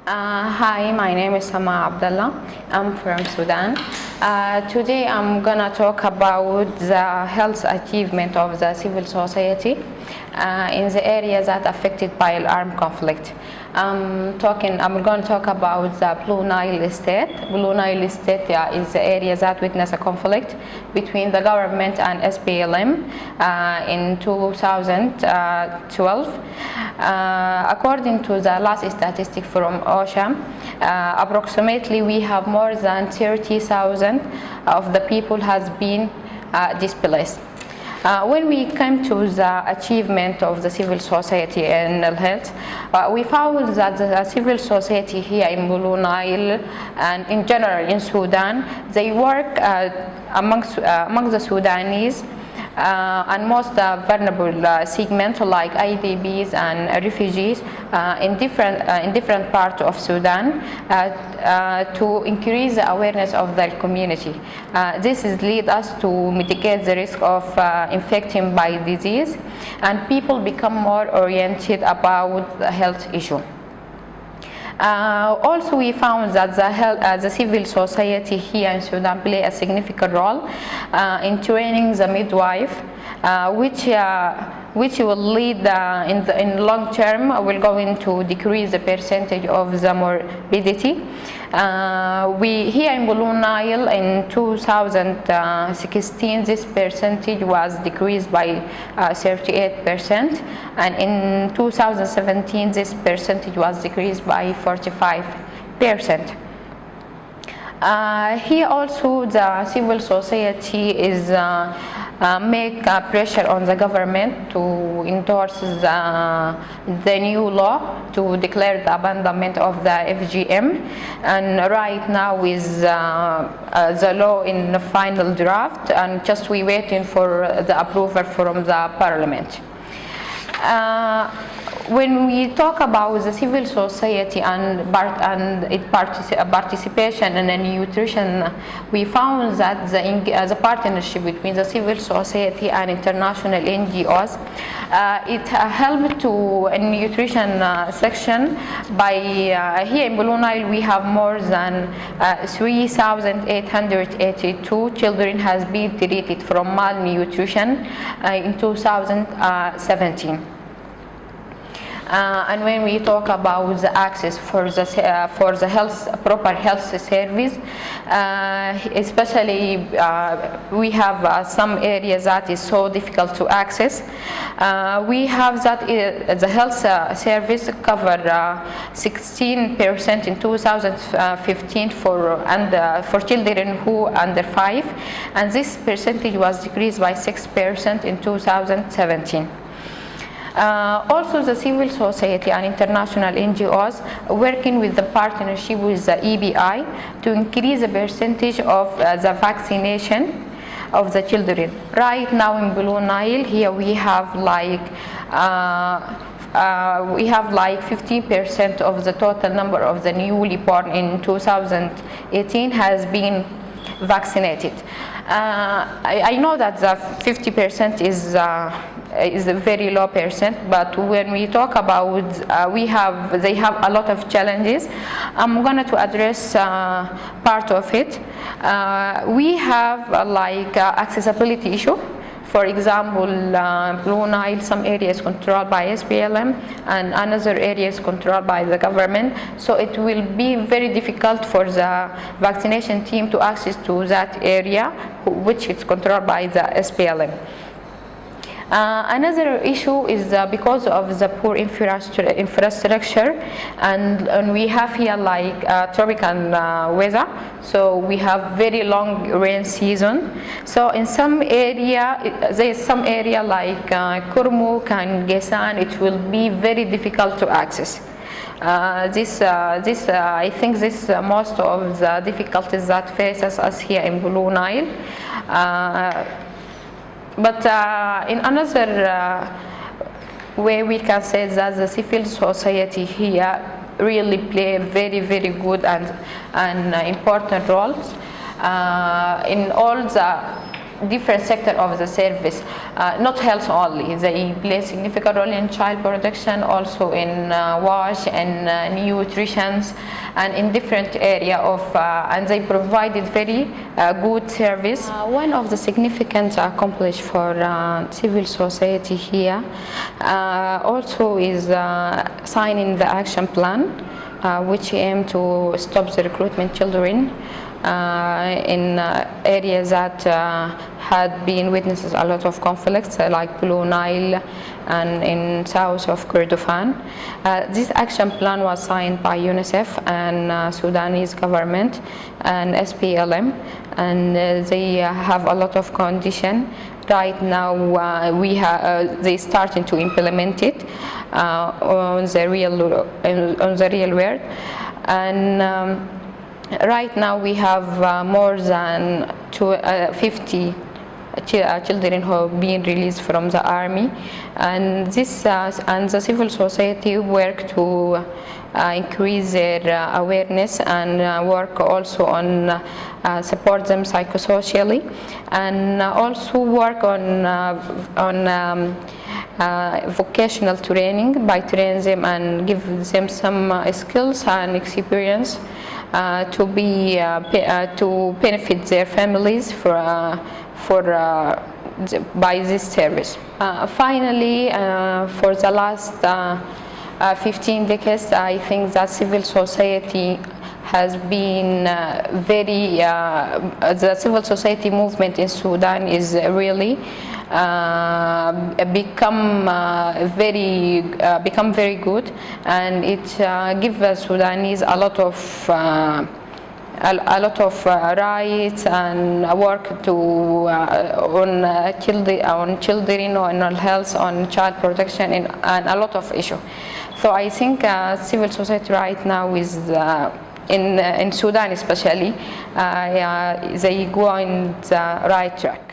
Hi, my name is Samah Abdallah. I'm from Sudan. Today I'm gonna talk about the health achievement of the civil society in the areas that affected by armed conflict. I'm going to talk about the Blue Nile state. Blue Nile state is the area that witnessed a conflict between the government and SPLM in 2012. According to the last statistic from OSHA, approximately we have more than 30,000 of the people has been displaced. When we came to the achievement of the civil society in health, we found that the civil society here in Blue Nile and in general in Sudan, they work amongst the Sudanese and most vulnerable segments like IDPs and refugees in different parts of Sudan to increase the awareness of their community. This is lead us to mitigate the risk of infecting by disease, and people become more oriented about the health issue. Also, we found that the civil society here in Sudan play a significant role in training the midwife, which will lead in long term will going to decrease the percentage of the morbidity. We here in Blue Nile in 2016 this percentage was decreased by 38%, and in 2017 this percentage was decreased by 45%. Here also the civil society is make pressure on the government to endorse the new law to declare the abandonment of the FGM, and right now is the law in the final draft, and just we waiting for the approval from the parliament. When we talk about the civil society and its participation in the nutrition, we found that the partnership between the civil society and international NGOs, it helped to in nutrition section by here in Blue Nile we have more than 3,882 children has been treated from malnutrition in 2017. And when we talk about the access for the proper health service, especially we have some areas that is so difficult to access. We have that the health service covered 16% in 2015 for children who under 5, and this percentage was decreased by 6% in 2017. Also, the civil society and international NGOs working with the partnership with the EBI to increase the percentage of the vaccination of the children. Right now in Blue Nile, here we have like 15% of the total number of the newly born in 2018 has been vaccinated. I know that the 50% is a very low percent, but when we talk about they have a lot of challenges. I'm going to address part of it. We have accessibility issue. For example, Blue Nile, some areas controlled by SPLM and another areas controlled by the government. So it will be very difficult for the vaccination team to access to that area, which is controlled by the SPLM. Another issue is because of the poor infrastructure, and we have here tropical weather, so we have very long rain season. So in some area, there is some area like Kurmuk and Gesan, it will be very difficult to access. I think this most of the difficulties that faces us here in Blue Nile. But in another way, we can say that the civil society here really play very, very good and important roles in all the different sector of the service, not health only. They play a significant role in child protection, also in wash and nutrition, and in different area of, and they provided very good service. One of the significant accomplishments for civil society here also is signing the action plan, which aim to stop the recruitment children in areas that had been witnesses a lot of conflicts, like Blue Nile and in south of Kordofan. This action plan was signed by UNICEF and Sudanese government and SPLM, and they have a lot of conditions. Right now, they starting to implement it on the real world, and right now we have more than 50 children who have been released from the army, and this and the civil society work to increase their awareness and work also on support them psychosocially, and also work on vocational training by training them and give them some skills and experience to benefit their families by this service. Finally, for the last 15 decades, I think that civil society has been the civil society movement in Sudan is really become very good, and it gives the Sudanese a lot of rights and work to on children, on health, on child protection, and a lot of issues. So I think civil society right now is in Sudan especially, they go on the right track.